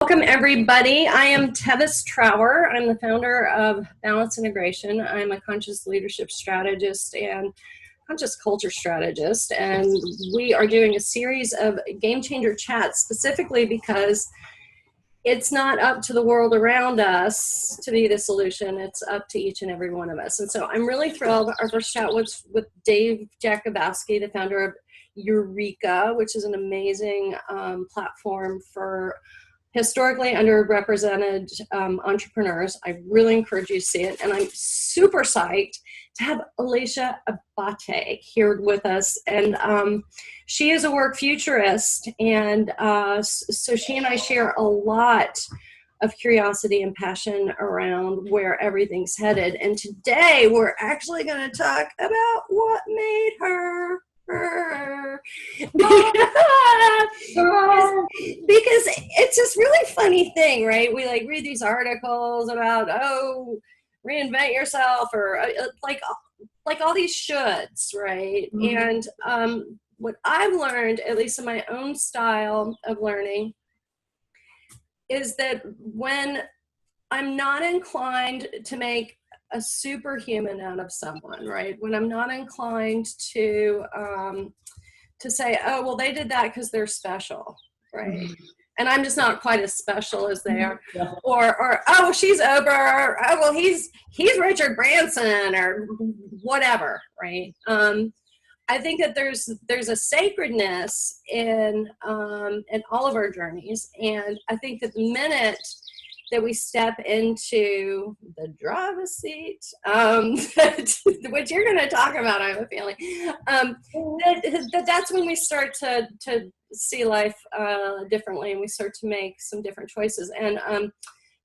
Welcome, everybody. I am Tevis Trower. I'm the founder of Balance Integration. I'm a conscious leadership strategist and conscious culture strategist, and we are doing a series of game changer chats specifically because it's not up to the world around us to be the solution. It's up to each and every one of us. And so I'm really thrilled. Our first chat was with Dave Jakubowski, the founder of Eureka, which is an amazing platform for historically underrepresented entrepreneurs. I really encourage you to see it. And I'm super psyched to have Elatia Abate here with us. And she is a work futurist. And so she and I share a lot of curiosity and passion around where everything's headed. And today we're actually going to talk about what made her because it's this really funny thing, right? We like read these articles about, reinvent yourself, or like all these shoulds, right? Mm-hmm. And what I've learned, at least in my own style of learning, is that when I'm not inclined to make a superhuman out of someone, right? When I'm not inclined to say, oh, well, they did that because they're special, right? Mm-hmm. And I'm just not quite as special as they are. Yeah. Or oh, well, she's Oprah, or oh, well, he's Richard Branson, or whatever, right? I think that there's a sacredness in all of our journeys, and I think that the minute that we step into the driver's seat, which you're going to talk about, I have a feeling, that's when we start to see life differently, and we start to make some different choices. And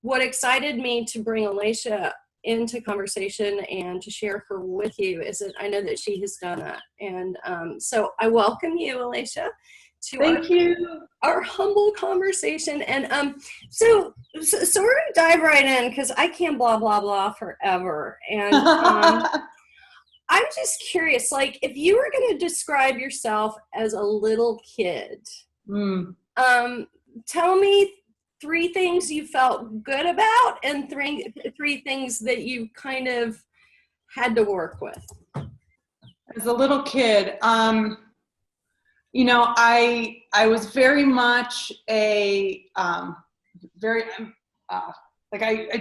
what excited me to bring Elatia into conversation and to share her with you is that I know that she has done that. And so I welcome you, Elatia, to our humble conversation. And so we're gonna dive right in, because I can blah blah blah forever. And I'm just curious, like, if you were going to describe yourself as a little kid, tell me 3 things you felt good about, and three things that you kind of had to work with. As a little kid, you know, I was very much I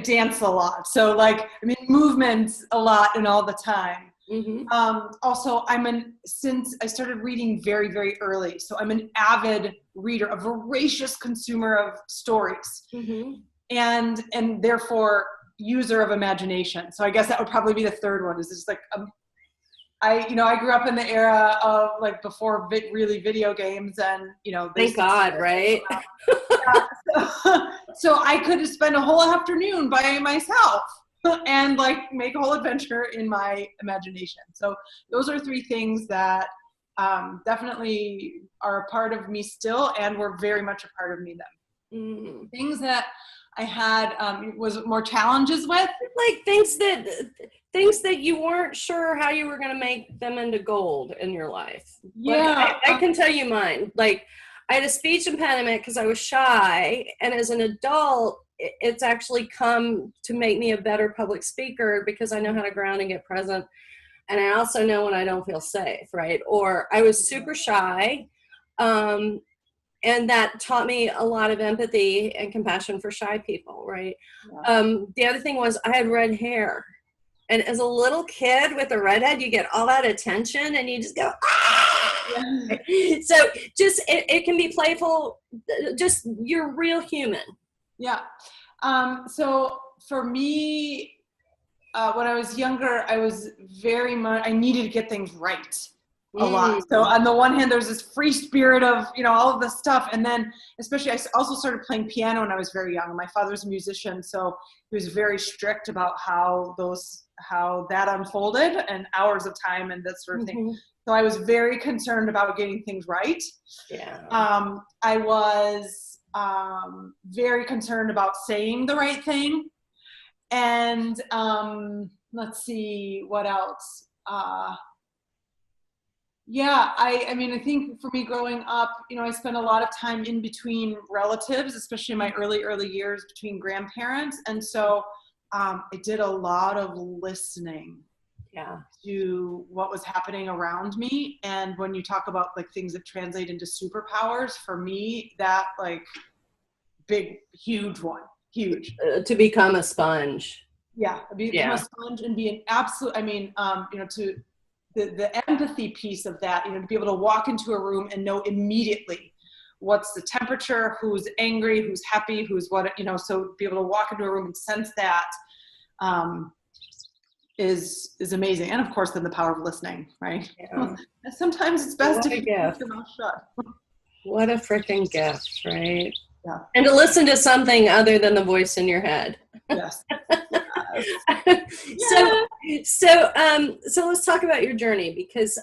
dance a lot. So like, movements a lot and all the time. Mm-hmm. Also, since I started reading very, very early, so I'm an avid reader, a voracious consumer of stories, mm-hmm. and therefore user of imagination. So I guess that would probably be the third one, is just like, I grew up in the era of like before really video games, and thank God, right? So I could spend a whole afternoon by myself and like make a whole adventure in my imagination. So those are 3 things that definitely are a part of me still, and were very much a part of me then. Mm. Things that I had was more challenges with, like things that you weren't sure how you were going to make them into gold in your life. Yeah, like, I can tell you mine. Like, I had a speech impediment because I was shy, and as an adult, it's actually come to make me a better public speaker, because I know how to ground and get present, and I also know when I don't feel safe, right? Or I was super shy, and that taught me a lot of empathy and compassion for shy people, right? Yeah. The other thing was I had red hair. And as a little kid with a redhead, you get all that attention and you just go, ah! Yeah. So just, it can be playful. Just, you're real human. Yeah. So for me, when I was younger, I was I needed to get things right a lot. So on the one hand, there's this free spirit of, all of this stuff. And then especially, I also started playing piano when I was very young. My father's a musician, so he was very strict about how that unfolded, and hours of time and that sort of thing. So I was very concerned about getting things right. Yeah. I was very concerned about saying the right thing. And let's see, what else? Yeah, I mean, I think for me growing up, I spent a lot of time in between relatives, especially in my early years between grandparents. And so I did a lot of listening to what was happening around me. And when you talk about like things that translate into superpowers, for me, that like big, huge one, huge. To become a sponge. Yeah, become a sponge and be an absolute, to the empathy piece of that, to be able to walk into a room and know immediately what's the temperature, who's angry, who's happy, who's what, so be able to walk into a room and sense that is amazing. And of course, then the power of listening, right? Yeah. Sometimes it's best if you keep your mouth shut. What a freaking gift, right? Yeah. And to listen to something other than the voice in your head. Yes. So let's talk about your journey, because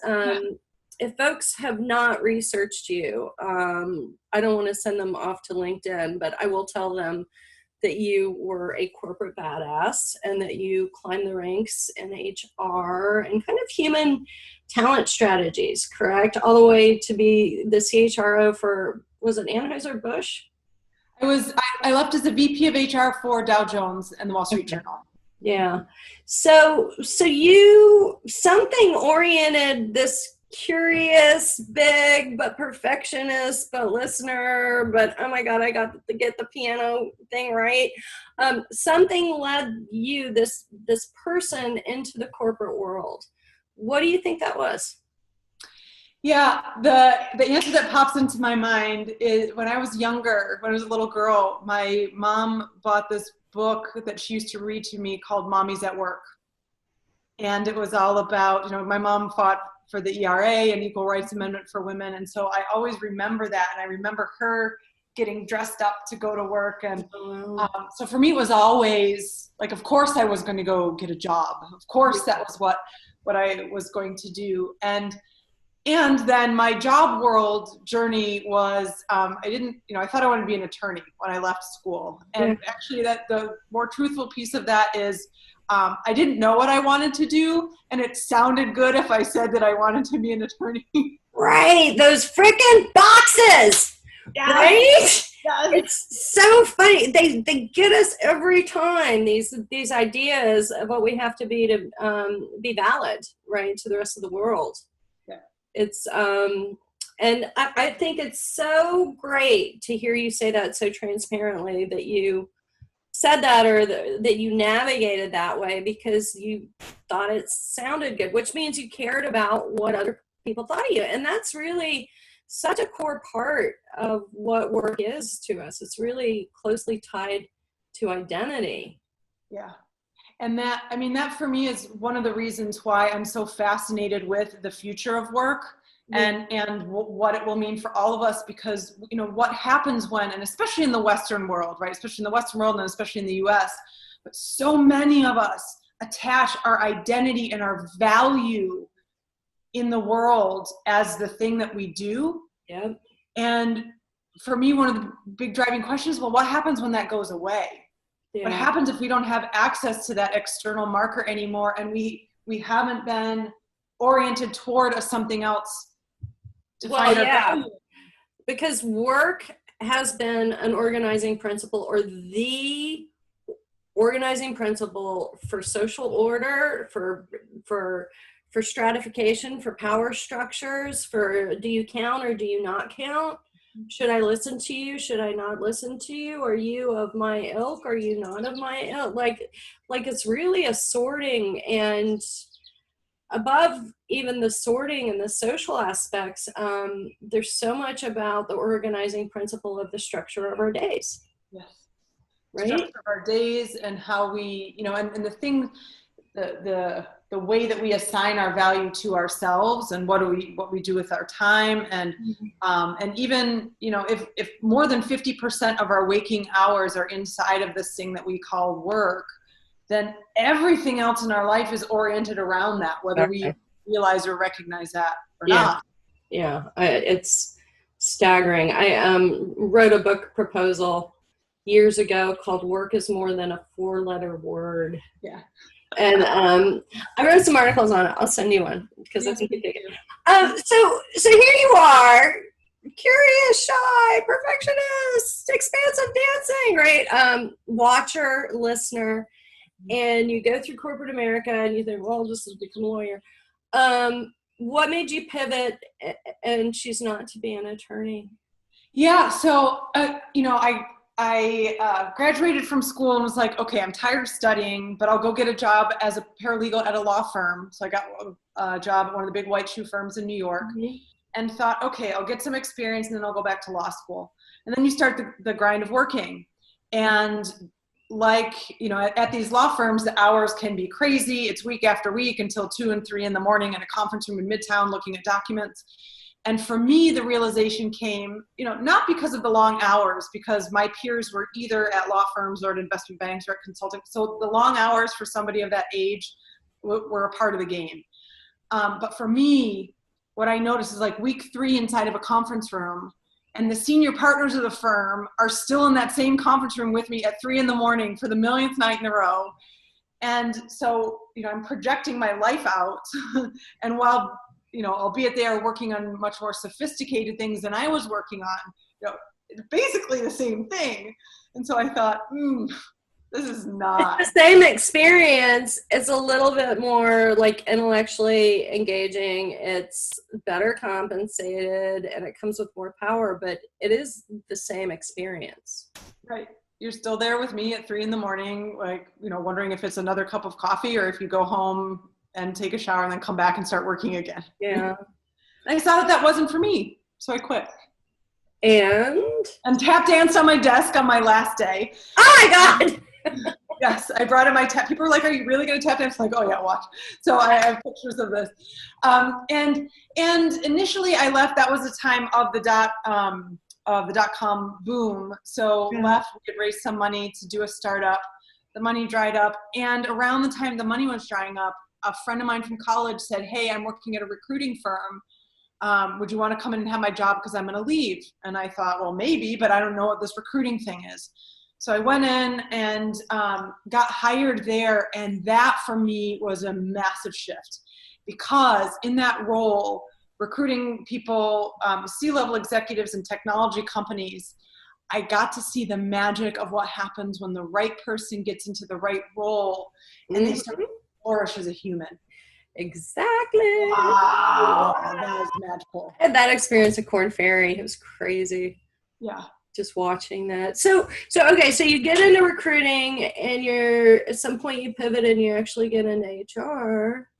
if folks have not researched you, I don't want to send them off to LinkedIn, but I will tell them that you were a corporate badass and that you climbed the ranks in HR and kind of human talent strategies, correct? All the way to be the CHRO for, was it Anheuser-Busch? I left as a VP of HR for Dow Jones and the Wall Street Journal. Yeah. So you something oriented this curious, big, but perfectionist, but listener, but oh my God, I got to get the piano thing right. Something led you, this person, into the corporate world. What do you think that was? Yeah, the answer that pops into my mind is when I was younger, when I was a little girl, my mom bought this book that she used to read to me called Mommy's at Work. And it was all about, my mom fought for the ERA and Equal Rights Amendment for women. And so I always remember that. And I remember her getting dressed up to go to work. And so for me, it was always like, of course I was going to go get a job. Of course that was what I was going to do. And then my job world journey was, I thought I wanted to be an attorney when I left school. And actually that the more truthful piece of that is, I didn't know what I wanted to do. And it sounded good if I said that I wanted to be an attorney. Right. Those freaking boxes. Yes. Right? Yes. It's so funny. They get us every time, these ideas of what we have to be valid, right, to the rest of the world. It's and I think it's so great to hear you say that so transparently, that you said that, or that you navigated that way because you thought it sounded good, which means you cared about what other people thought of you. And that's really such a core part of what work is to us. It's really closely tied to identity. Yeah. And that for me is one of the reasons why I'm so fascinated with the future of work and what it will mean for all of us, because, what happens when, and especially in the Western world, right? Especially in the Western world and especially in the US, but so many of us attach our identity and our value in the world as the thing that we do. Yep. And for me, one of the big driving questions, well, what happens when that goes away? Yeah. What happens if we don't have access to that external marker anymore, and we haven't been oriented toward something else to find our value? Because work has been an organizing principle, or the organizing principle for social order, for stratification, for power structures, for do you count or do you not count? Should I listen to you? Should I not listen to you? Are you of my ilk? Are you not of my ilk? Like it's really a sorting, and above even the sorting and the social aspects, there's so much about the organizing principle of the structure of our days. Yes. Right? Structure of our days, and how we, and the thing, the way that we assign our value to ourselves, and what we do with our time, and even, if more than 50% of our waking hours are inside of this thing that we call work, then everything else in our life is oriented around that, whether we realize or recognize that or not. Yeah, it's staggering. I wrote a book proposal years ago called "Work is More Than a Four-Letter Word." Yeah. And I wrote some articles on it. I'll send you one because I think you dig it. So here you are, curious, shy, perfectionist, expansive dancing, right? Watcher, listener, and you go through corporate America and you think, well, I'll just become a lawyer. What made you pivot and choose not to be an attorney? Yeah, so I graduated from school and was like, okay, I'm tired of studying, but I'll go get a job as a paralegal at a law firm. So I got a job at one of the big white shoe firms in New York, and thought, okay, I'll get some experience and then I'll go back to law school. And then you start the grind of working. And like, at these law firms, the hours can be crazy. It's week after week until 2 and 3 in the morning in a conference room in Midtown looking at documents. And for me, the realization came, not because of the long hours, because my peers were either at law firms or at investment banks or at consulting. So the long hours for somebody of that age were a part of the game. But for me, what I noticed is like week 3 inside of a conference room, and the senior partners of the firm are still in that same conference room with me at 3 in the morning for the millionth night in a row. And so, I'm projecting my life out. And while albeit they are working on much more sophisticated things than I was working on, it's basically the same thing. And so I thought, this is not. It's the same experience. It's a little bit more like intellectually engaging. It's better compensated and it comes with more power, but it is the same experience. Right. You're still there with me at 3 in the morning, like, wondering if it's another cup of coffee or if you go home and take a shower and then come back and start working again. Yeah. I saw that wasn't for me, so I quit. And tap danced on my desk on my last day. Oh my God! Yes, I brought in my tap. People were like, "Are you really going to tap dance?" I'm like, "Oh yeah, watch." So I have pictures of this. And initially, I left. That was the time of the dot-com boom. So left. We had raised some money to do a startup. The money dried up, and around the time the money was drying up, a friend of mine from college said, "Hey, I'm working at a recruiting firm. Would you want to come in and have my job because I'm going to leave?" And I thought, well, maybe, but I don't know what this recruiting thing is. So I went in and got hired there. And that for me was a massive shift because in that role, recruiting people, C-level executives in technology companies, I got to see the magic of what happens when the right person gets into the right role and they start to flourish as a human. Exactly. Wow, that was magical. I had that experience at Corn Ferry. It was crazy. Yeah. Just watching that. So okay, so you get into recruiting and at some point you pivot and you actually get into HR.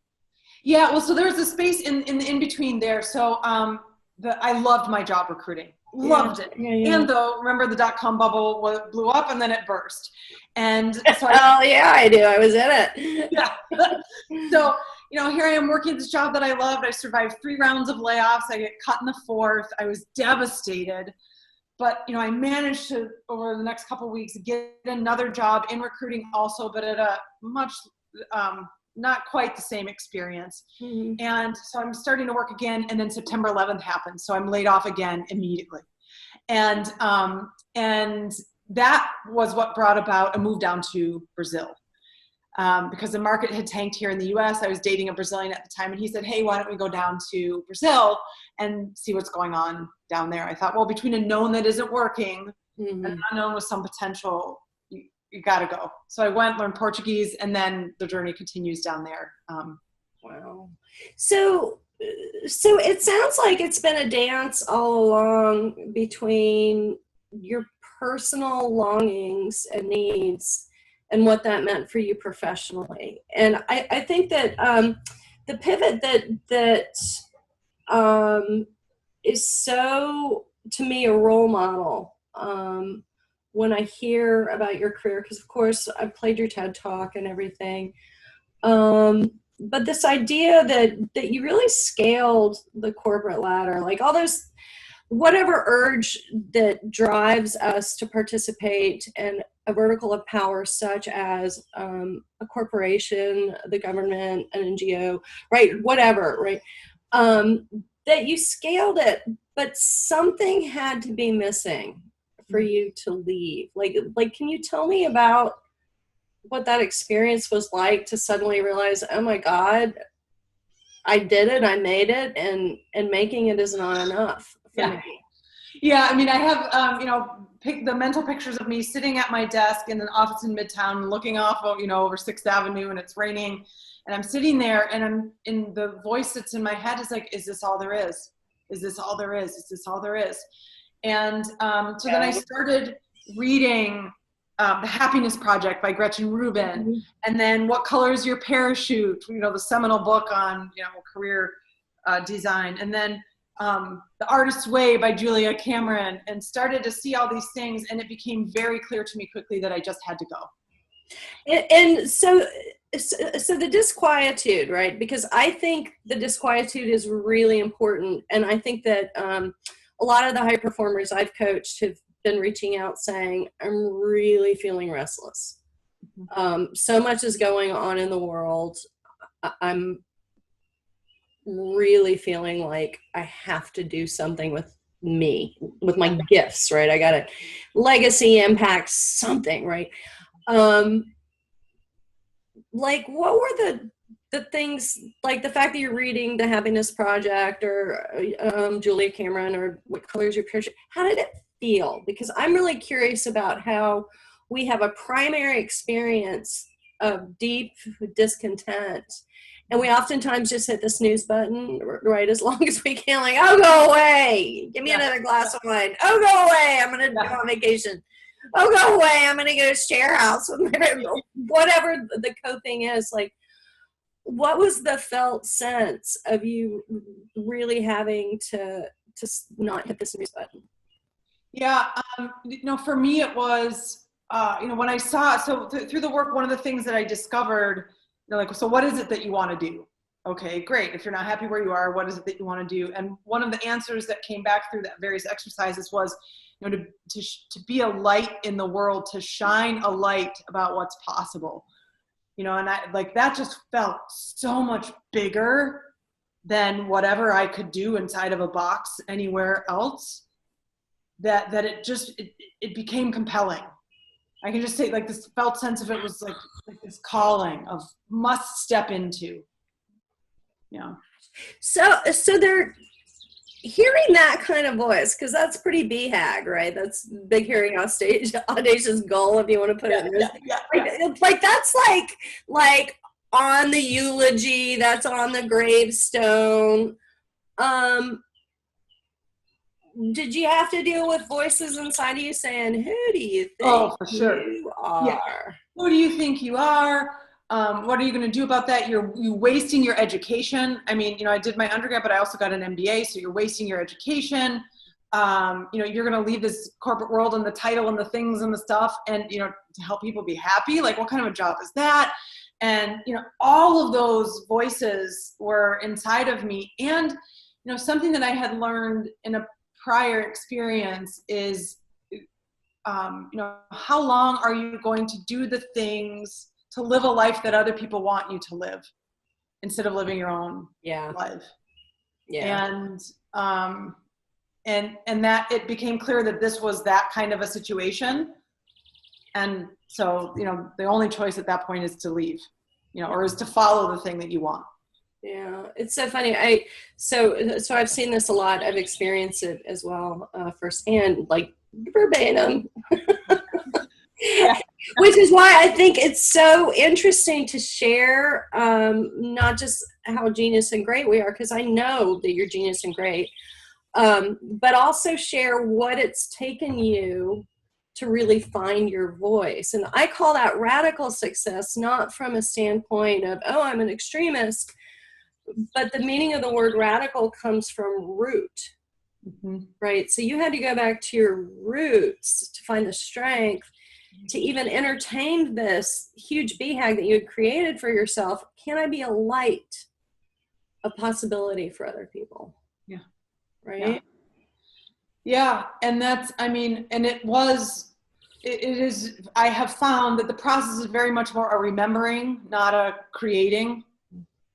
Yeah, well, so there was a space in between there. So I loved my job recruiting. Loved it. Yeah. And though, remember the dot-com bubble blew up and then it burst. And so I do. I was in it. Yeah. So, here I am working this job that I loved. I survived 3 rounds of layoffs. I get cut in the 4th. I was devastated. But, I managed to, over the next couple of weeks, get another job in recruiting also, but at a much, not quite the same experience. Mm-hmm. And so I'm starting to work again, and then September 11th happened. So I'm laid off again immediately. And that was what brought about a move down to Brazil. Because the market had tanked here in the US. I was dating a Brazilian at the time, and he said, "Hey, why don't we go down to Brazil and see what's going on down there?" I thought, well, between a known that isn't working and an unknown with some potential, you got to go. So I went, learned Portuguese, and then the journey continues down there. Wow. So it sounds like it's been a dance all along between your personal longings and needs and what that meant for you professionally. And I think that the pivot that is so, to me, a role model when I hear about your career, because of course I've played your TED Talk and everything. But this idea that you really scaled the corporate ladder, like all those, whatever urge that drives us to participate in a vertical of power, such as a corporation, the government, an NGO, right? Whatever, right? That you scaled it, but something had to be missing for you to leave. Like, can you tell me about what that experience was like to suddenly realize, oh my God, I did it, I made it, and making it is not enough for me. Yeah, I mean, I have, the mental pictures of me sitting at my desk in an office in Midtown, looking off of, over 6th Avenue, and it's raining, and I'm sitting there, and I'm in the voice that's in my head is like, is this all there is? Is this all there is? Is this all there is? And so then I started reading The Happiness Project by Gretchen Rubin, and then What Color is Your Parachute? The seminal book on career design, and then The Artist's Way by Julia Cameron, and started to see all these things, and it became very clear to me quickly that I just had to go. And so the disquietude, right? Because I think the disquietude is really important, and I think that a lot of the high performers I've coached have been reaching out saying, I'm really feeling restless. So much is going on in the world. I'm really feeling like I have to do something with me, with my gifts, right? I got to legacy, impact, something, right? Like, what were the things, like the fact that you're reading The Happiness Project or Julia Cameron or What Color is Your Parachute? How did it feel? Because I'm really curious about how we have a primary experience of deep discontent, and we oftentimes just hit the snooze button, right, as long as we can, like, oh, go away, give me another glass of wine, oh, go away, I'm going to go on vacation, oh, go away, I'm going to go to share house with my, whatever the coping is. Like, what was the felt sense of you really having to not hit the snooze button? Yeah, for me it was, when I saw, so through the work, one of the things that I discovered, so what is it that you want to do? Okay, great. If you're not happy where you are, what is it that you want to do? And one of the answers that came back through that various exercises was, to be a light in the world, to shine a light about what's possible. And that just felt so much bigger than whatever I could do inside of a box anywhere else, that it became compelling. I can just say, like, this felt sense of it was like this calling of must step into. So they're hearing that kind of voice, because that's pretty BHAG, right? That's big, hearing, audacious goal, if you want to put it in this. Like that's like on the eulogy, that's on the gravestone. Did you have to deal with voices inside of you saying, who do you think you are? Yeah. Who do you think you are? What are you going to do about that? You're wasting your education. I mean, I did my undergrad, but I also got an MBA. So you're wasting your education. You're going to leave this corporate world and the title and the things and the stuff and, to help people be happy. Like, what kind of a job is that? And, all of those voices were inside of me. And, something that I had learned in a prior experience is, how long are you going to do the things to live a life that other people want you to live instead of living your own life? And that it became clear that this was that kind of a situation. And so, the only choice at that point is to leave, or is to follow the thing that you want. Yeah, it's so funny. So I've seen this a lot. I've experienced it as well firsthand, like verbatim. Which is why I think it's so interesting to share, not just how genius and great we are, because I know that you're genius and great, but also share what it's taken you to really find your voice. And I call that radical success, not from a standpoint of, oh, I'm an extremist, but the meaning of the word radical comes from root, right? So you had to go back to your roots to find the strength to even entertain this huge BHAG that you had created for yourself. Can I be a light, a possibility for other people? Yeah. Right? Yeah. And that's, and it is, I have found that the process is very much more a remembering, not a creating.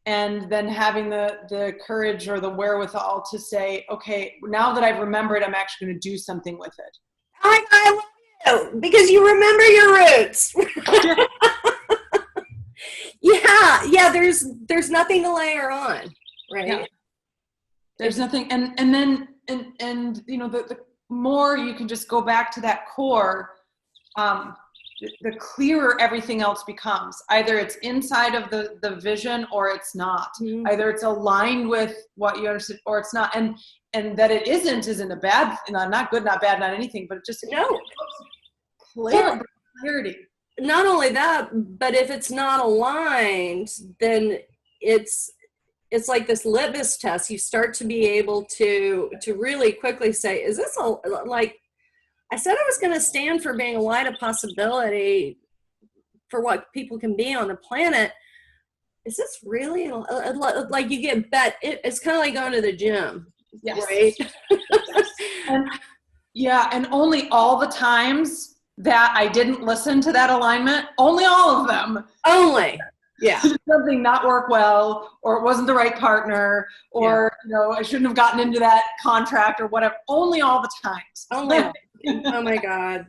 And then having the courage or the wherewithal to say, okay, now that I've remembered, I'm actually going to do something with it. I love you, because you remember your roots. yeah, there's nothing to layer on, right? Yeah. There's nothing, and then you know, the more you can just go back to that core, the clearer everything else becomes. Either it's inside of the vision or it's not. Mm-hmm. Either it's aligned with what you understand or it's not. And that it isn't a bad, not good, not bad, not anything, but just No. clarity. Not only that, but if it's not aligned, then it's like this litmus test. You start to be able to really quickly say, is this like I said I was going to stand for being a light of possibility for what people can be on the planet. Is this really like you get bet? It's kind of like going to the gym, yes. Right? Yes. And only all the times that I didn't listen to that alignment, only all of them. Only. Yeah. Something not work well, or it wasn't the right partner, or I shouldn't have gotten into that contract or whatever. Only all the times. Only. Oh my God.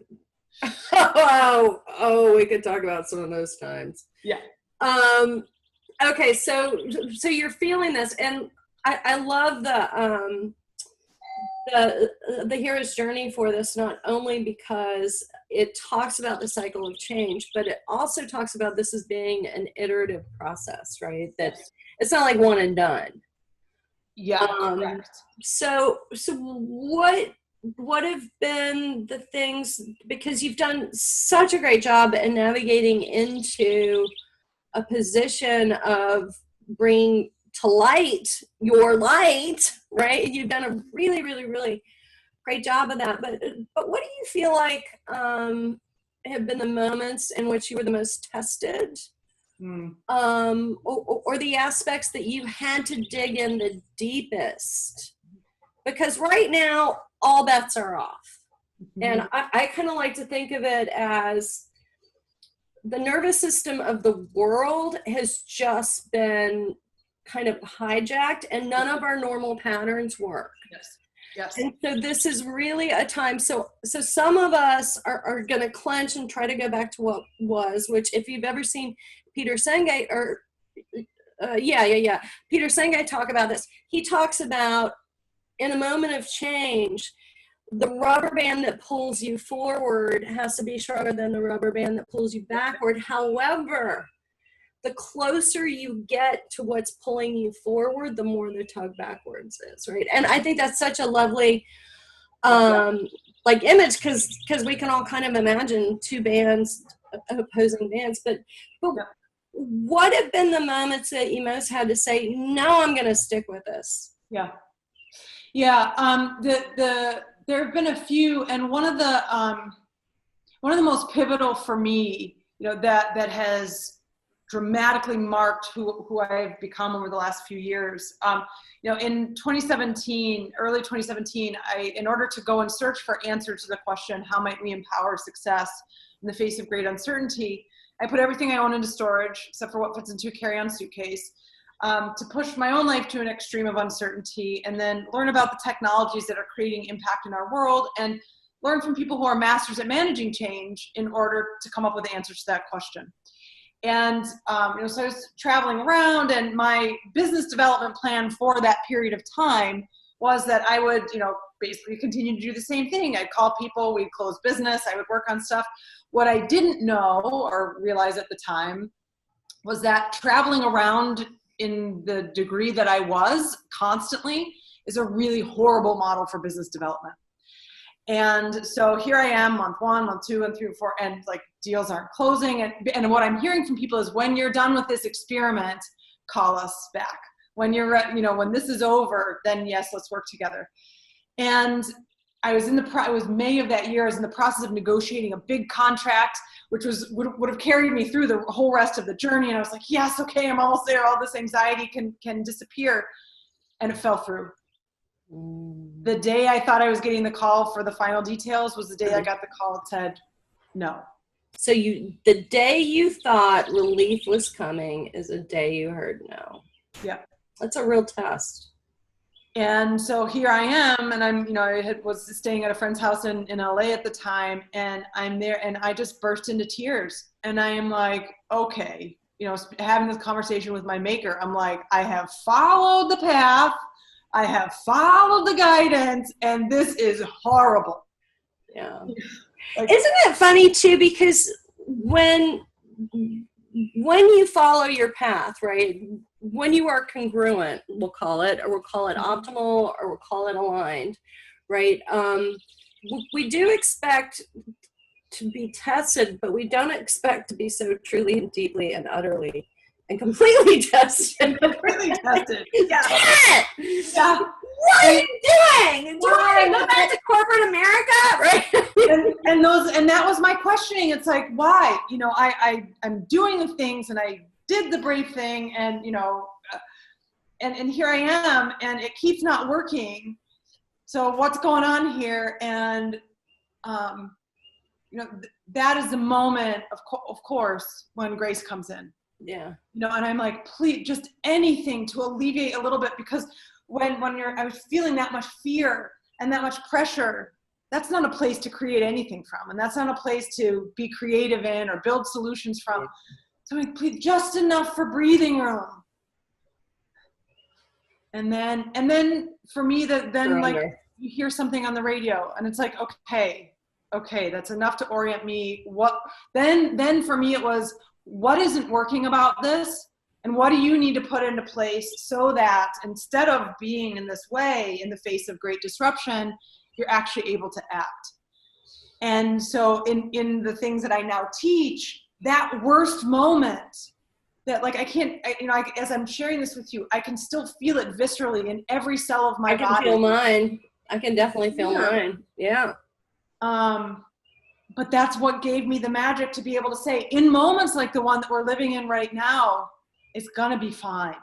Oh, we could talk about some of those times. Yeah. Okay, so you're feeling this, and I love the hero's journey for this, not only because it talks about the cycle of change, but it also talks about this as being an iterative process, right? That it's not like one and done. Yeah, correct. So what have been the things, because you've done such a great job in navigating into a position of bringing to light your light, right? You've done a really, really, really great job of that. But what do you feel like have been the moments in which you were the most tested? Or the aspects that you had to dig in the deepest? Because right now, all bets are off. Mm-hmm. And I kind of like to think of it as the nervous system of the world has just been kind of hijacked, and none of our normal patterns work. Yes. Yes. And so this is really a time. So some of us are going to clench and try to go back to what was, which if you've ever seen Peter Senge Peter Senge talk about this, he talks about in a moment of change, the rubber band that pulls you forward has to be stronger than the rubber band that pulls you backward. However, the closer you get to what's pulling you forward, the more the tug backwards is, right? And I think that's such a lovely like image, because we can all kind of imagine two bands, opposing bands, but what have been the moments that you most had to say, no, I'm going to stick with this? Yeah. There have been a few, and one of the most pivotal for me, that has dramatically marked who I've become over the last few years. In 2017, early 2017, in order to go and search for answers to the question, how might we empower success in the face of great uncertainty, I put everything I own into storage, except for what fits into a carry-on suitcase, to push my own life to an extreme of uncertainty, and then learn about the technologies that are creating impact in our world, and learn from people who are masters at managing change in order to come up with answers to that question. And so I was traveling around, and my business development plan for that period of time was that I would, basically continue to do the same thing. I'd call people, we'd close business, I would work on stuff. What I didn't know or realize at the time was that traveling around in the degree that I was constantly is a really horrible model for business development. And so here I am, month 1, month 2, and 3, 4, and like deals aren't closing. And what I'm hearing from people is, when you're done with this experiment, call us back. When you're, when this is over, then yes, let's work together. And I was it was May of that year. I was in the process of negotiating a big contract, which would have carried me through the whole rest of the journey. And I was like, yes, okay, I'm almost there. All this anxiety can disappear. And it fell through. The day I thought I was getting the call for the final details was the day I got the call that said no. So the day you thought relief was coming is the day you heard no. Yeah. That's a real test. And so here I am, and I'm, I was staying at a friend's house in LA at the time, and I'm there, and I just burst into tears. And I am like, okay, having this conversation with my maker, I'm like, I have followed the path, I have followed the guidance, and this is horrible. Yeah. Isn't it funny too? Because when you follow your path, right? When you are congruent, we'll call it optimal, or we'll call it aligned, right? We do expect to be tested, but we don't expect to be so truly and deeply and utterly and completely tested. Completely tested. Yeah. Yeah. What are you doing? Do you want to go back to corporate America? Right. And that was my questioning. It's like, why? I'm doing the things, and I did the brave thing, and and here I am, and it keeps not working. So what's going on here? And that is the moment, of course, when grace comes in. Yeah. And I'm like, please, just anything to alleviate a little bit, because when I was feeling that much fear and that much pressure, that's not a place to create anything from, and that's not a place to be creative in or build solutions from. So I'm like, please, just enough for breathing room. And then for me, then like you hear something on the radio, and it's like, okay, that's enough to orient me. Then for me it was, what isn't working about this, and what do you need to put into place so that instead of being in this way in the face of great disruption, you're actually able to act. And so in the things that I now teach, that worst moment that, like, as I'm sharing this with you, I can still feel it viscerally in every cell of my body. I can feel mine. I can definitely feel mine. Yeah. But that's what gave me the magic to be able to say, in moments like the one that we're living in right now, it's gonna be fine.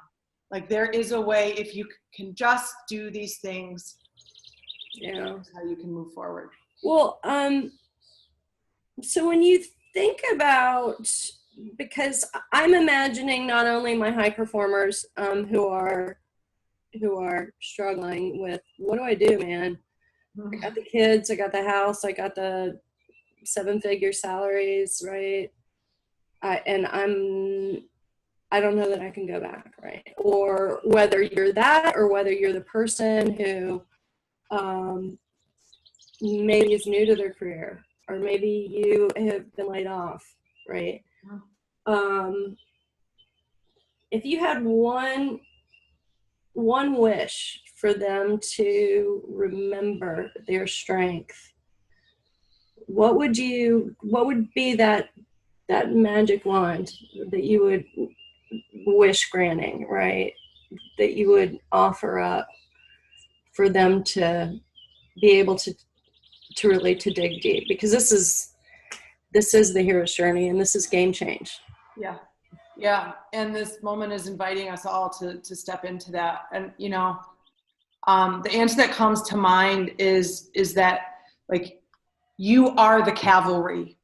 Like, there is a way, if you can just do these things, that's how you can move forward. Well, so when you think about, because I'm imagining not only my high performers who are struggling with, what do I do, man? I got the kids, I got the house, I got the 7-figure salaries, right? I don't know that I can go back, right? Or whether you're that, or whether you're the person who maybe is new to their career, or maybe you have been laid off, right? If you had one wish for them to remember their strength, what would be that magic wand that you would wish granting, right? That you would offer up for them to be able to really to dig deep, because this is the hero's journey, and this is game change. Yeah. And this moment is inviting us all to step into that. And the answer that comes to mind is that, like, you are the cavalry.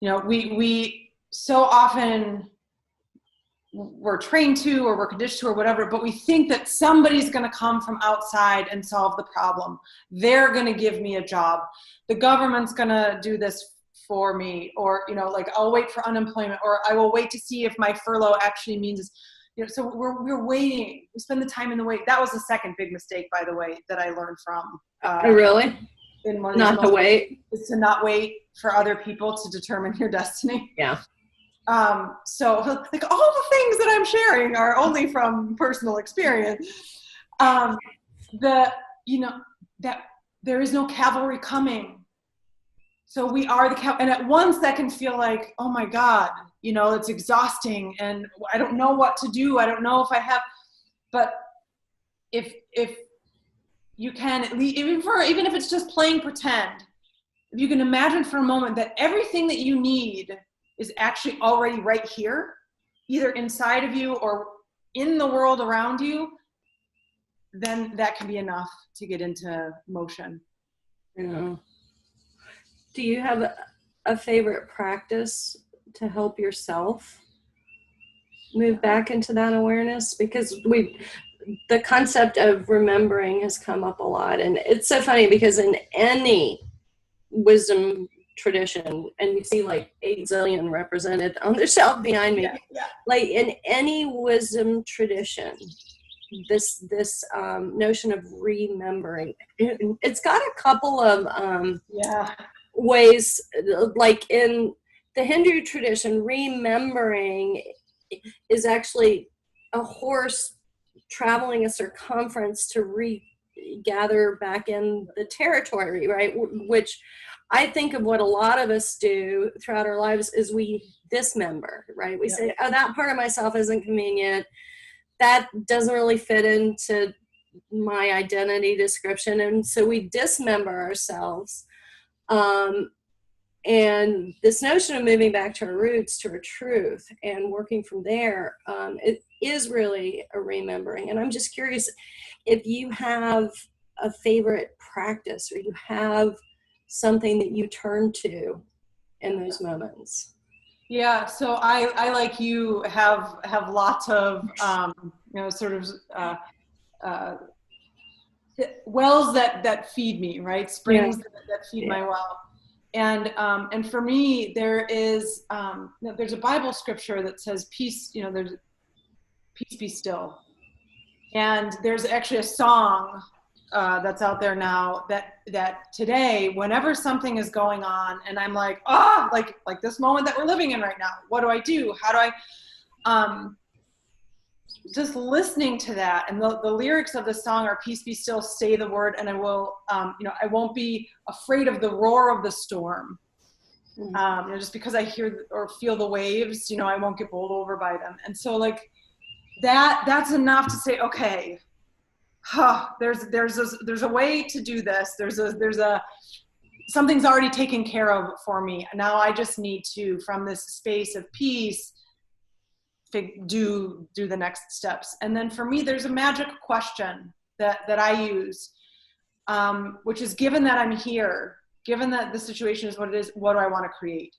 We so often, we're trained to, or we're conditioned to, or whatever, but we think that somebody's going to come from outside and solve the problem. They're going to give me a job. The government's going to do this for me, or like, I'll wait for unemployment, or I will wait to see if my furlough actually means, so we're waiting. We spend the time in the wait. That was the second big mistake, by the way, that I learned from. Really? Not to wait. Is to not wait for other people to determine your destiny. Yeah. So, like, all the things that I'm sharing are only from personal experience. That there is no cavalry coming. So we are the cavalry. And at once that can feel like, oh my God, it's exhausting, and I don't know what to do. I don't know if I have, but if you can, at least, even if it's just playing pretend, if you can imagine for a moment that everything that you need is actually already right here, either inside of you or in the world around you, then that can be enough to get into motion. Do you have a favorite practice to help yourself move back into that awareness? Because the concept of remembering has come up a lot, and it's so funny because in any wisdom tradition, and you see like 8 zillion represented on the shelf behind me. Yeah. Like in any wisdom tradition, this notion of remembering, it's got a couple of ways. Like in the Hindu tradition, remembering is actually a horse traveling a circumference to regather back in the territory, right? Which I think of what a lot of us do throughout our lives is we dismember, right? We say, oh, that part of myself isn't convenient. That doesn't really fit into my identity description. And so we dismember ourselves. And this notion of moving back to our roots, to our truth, and working from there, it is really a remembering. And I'm just curious if you have a favorite practice, or you have something that you turn to in those moments. Yeah, so I like you have lots of sort of wells that feed me, right? Springs that feed my well. And for me, there's a Bible scripture that says peace, there's peace be still. And there's actually a song that's out there now that today, whenever something is going on and I'm like, like this moment that we're living in right now, what do I do? How do I, just listening to that, and the lyrics of the song are peace be still, say the word, and I will, I won't be afraid of the roar of the storm. Just because I hear or feel the waves, I won't get bowled over by them. And so like that's enough to say, okay, there's a way to do this. There's something's already taken care of for me. Now I just need to, from this space of peace, do the next steps. And then for me, there's a magic question that I use, which is, given that I'm here, given that the situation is what it is, what do I want to create?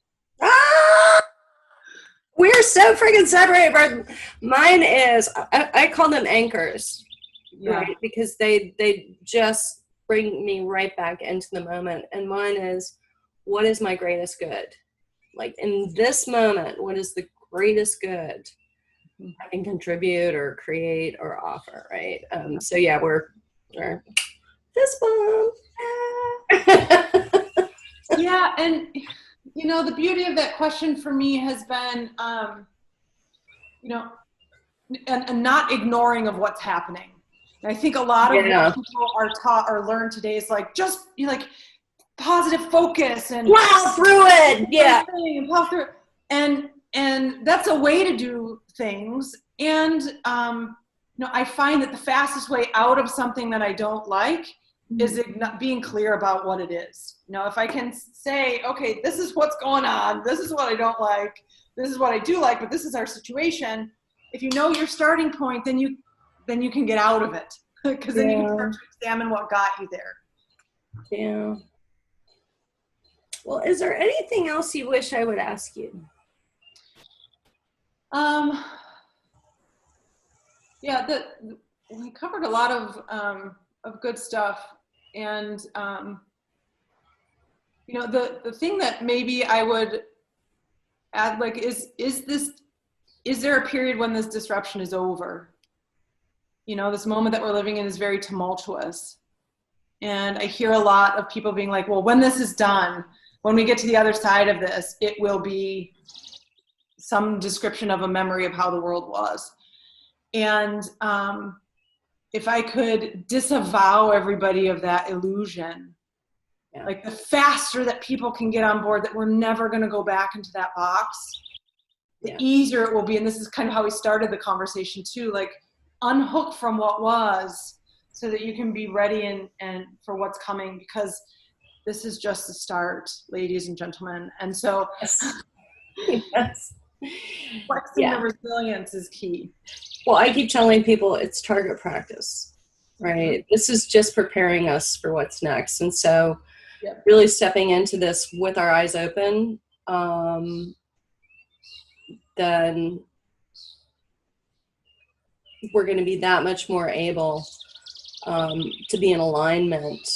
We're so freaking separated. Mine is, I call them anchors, right? Because they just bring me right back into the moment. And mine is, what is my greatest good? Like in this moment, what is the greatest good I can contribute or create or offer, right? So yeah, we're fist bump. Yeah, and the beauty of that question for me has been, and not ignoring of what's happening. And I think a lot of what people are taught or learn today is like, just like positive focus and plow through it. Yeah. And plow through it. And that's a way to do things. And, I find that the fastest way out of something that I don't like is being clear about what it is. If I can say, okay, this is what's going on. This is what I don't like. This is what I do like, but this is our situation. If you know your starting point, then you can get out of it, because then you can start to examine what got you there. Yeah. Well, is there anything else you wish I would ask you? We covered a lot of good stuff, and the thing that maybe I would add, like, is there a period when this disruption is over? This moment that we're living in is very tumultuous, and I hear a lot of people being like, well, when this is done, when we get to the other side of this, it will be some description of a memory of how the world was. And if I could disavow everybody of that illusion, like the faster that people can get on board that we're never going to go back into that box, the easier it will be. And this is kind of how we started the conversation too, like unhook from what was so that you can be ready and for what's coming, because this is just the start, ladies and gentlemen. And so flexing the resilience is key. Well, I keep telling people it's target practice, right? This is just preparing us for what's next. And so really stepping into this with our eyes open, then we're going to be that much more able to be in alignment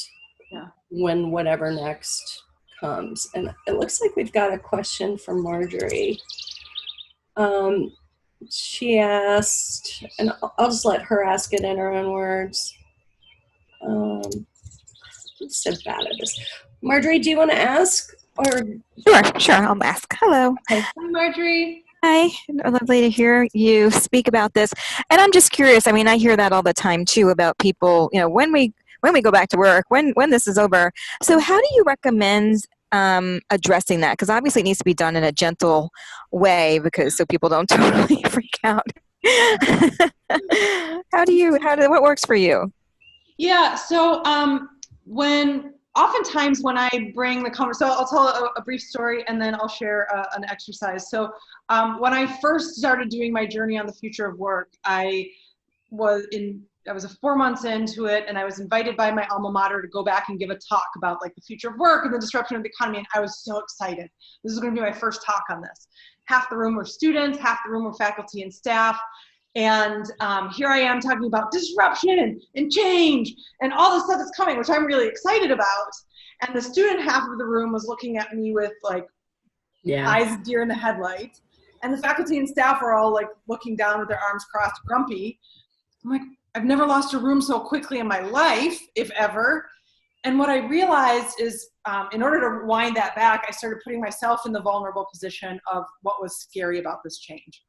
when whatever next comes. And it looks like we've got a question from Marjorie. She asked, and I'll just let her ask it in her own words. Let's so bad at this. Marjorie, do you want to ask? Or Sure, I'll ask. Hello. okay. Hi, Marjorie. Hi, lovely to hear you speak about this. And I'm just curious, I mean, I hear that all the time too about people, you know, when we go back to work, when this is over. So how do you recommend addressing that? Because obviously it needs to be done in a gentle way, because so people don't totally freak out. What works for you? Yeah, so oftentimes when I bring the conversation, so I'll tell a brief story and then I'll share an exercise. So when I first started doing my journey on the future of work, I was 4 months into it, and I was invited by my alma mater to go back and give a talk about like the future of work and the disruption of the economy, and I was so excited. This is going to be my first talk on this. Half the room were students, half the room were faculty and staff. And here I am talking about disruption and change and all the stuff that's coming, which I'm really excited about. And the student half of the room was looking at me with like eyes of deer in the headlights. And the faculty and staff were all like looking down with their arms crossed, grumpy. I'm like, I've never lost a room so quickly in my life, if ever. And what I realized is in order to wind that back, I started putting myself in the vulnerable position of what was scary about this change.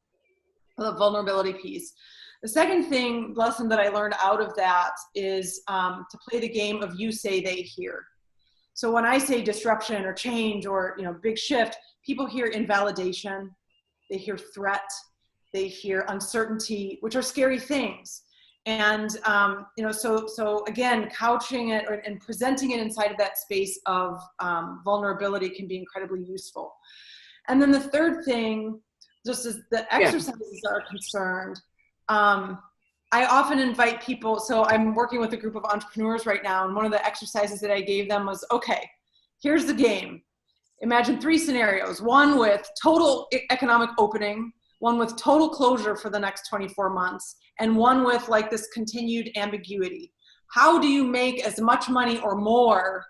The vulnerability piece. The second lesson that I learned out of that is to play the game of you say, they hear. So when I say disruption or change or big shift, people hear invalidation, they hear threat, they hear uncertainty, which are scary things. And so again, couching it and presenting it inside of that space of vulnerability can be incredibly useful. And then the third thing, just as the exercises are concerned, I often invite people, so I'm working with a group of entrepreneurs right now, and one of the exercises that I gave them was, okay, here's the game. Imagine 3 scenarios, one with total economic opening, one with total closure for the next 24 months, and one with like this continued ambiguity. How do you make as much money or more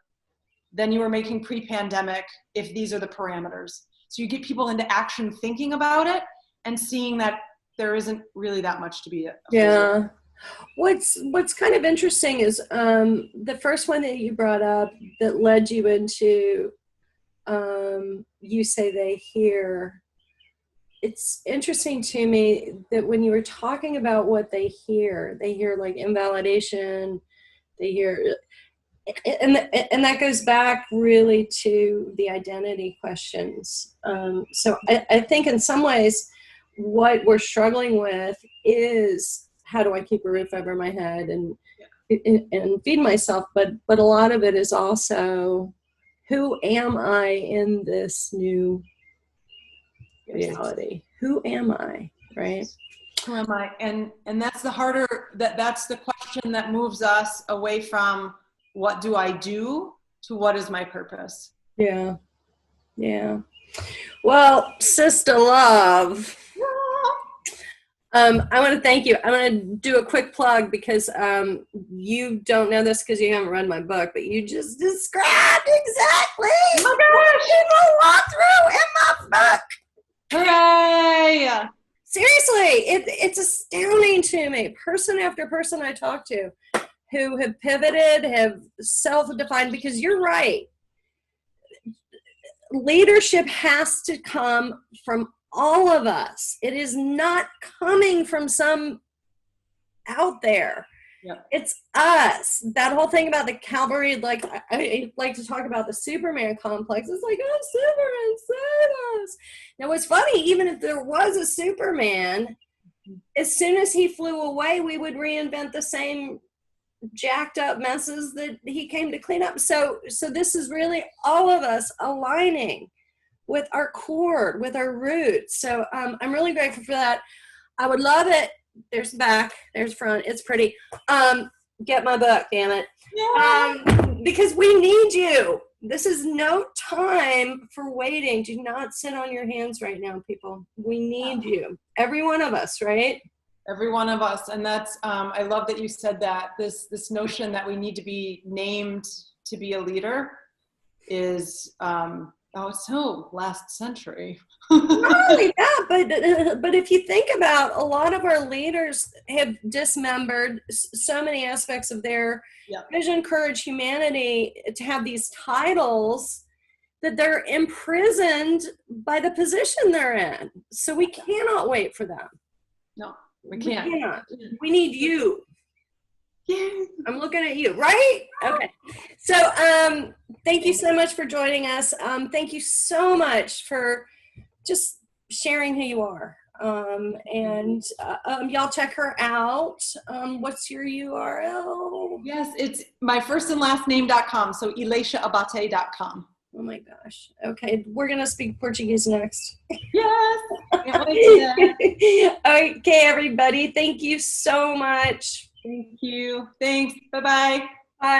than you were making pre-pandemic if these are the parameters? So you get people into action thinking about it and seeing that there isn't really that much to be. Yeah. What's kind of interesting is the first one that you brought up that led you into you say, they hear. It's interesting to me that when you were talking about what they hear like invalidation, they hear, and that goes back really to the identity questions. So I think in some ways what we're struggling with is, how do I keep a roof over my head and feed myself? But a lot of it is also, who am I in this new reality? Who am I, right? Who am I? And that's that's the question that moves us away from what do I do to what is my purpose. Yeah. Well, Sister Love, I want to thank you. I want to do a quick plug because you don't know this because you haven't read my book, but you just described exactly what people walk through in my book. Hooray! Seriously, it's astounding to me. Person after person I talk to who have pivoted, have self-defined, because you're right. Leadership has to come from all of us. It is not coming from some out there. Yep. It's us. That whole thing about the cavalry, like I like to talk about the Superman complex. It's like, oh, Superman saved us. Now, what's funny, even if there was a Superman, as soon as he flew away, we would reinvent the same jacked up messes that he came to clean up. So this is really all of us aligning with our core, with our roots. So I'm really grateful for that. I would love it. There's the back, there's front. It's pretty. Get my book, damn it. Yeah. Because we need you. This is no time for waiting. Do not sit on your hands right now, people. We need you. Every one of us, right? Every one of us. And that's, I love that you said that, this notion that we need to be named to be a leader. is, it's so last century. Not only that, but if you think about, a lot of our leaders have dismembered so many aspects of their vision, courage, humanity to have these titles that they're imprisoned by the position they're in. So we cannot wait for them. No, we can't. We cannot. We need you. Yeah. I'm looking at you, right? Okay. So thank you so much for joining us. Thank you so much for just sharing who you are. And y'all check her out. What's your URL? Yes, it's my first and last name.com. So elatiaabate.com. Oh my gosh. Okay. We're going to speak Portuguese next. Yes. Can't wait to that. Okay, everybody. Thank you so much. Thank you. Thanks. Bye-bye. Bye.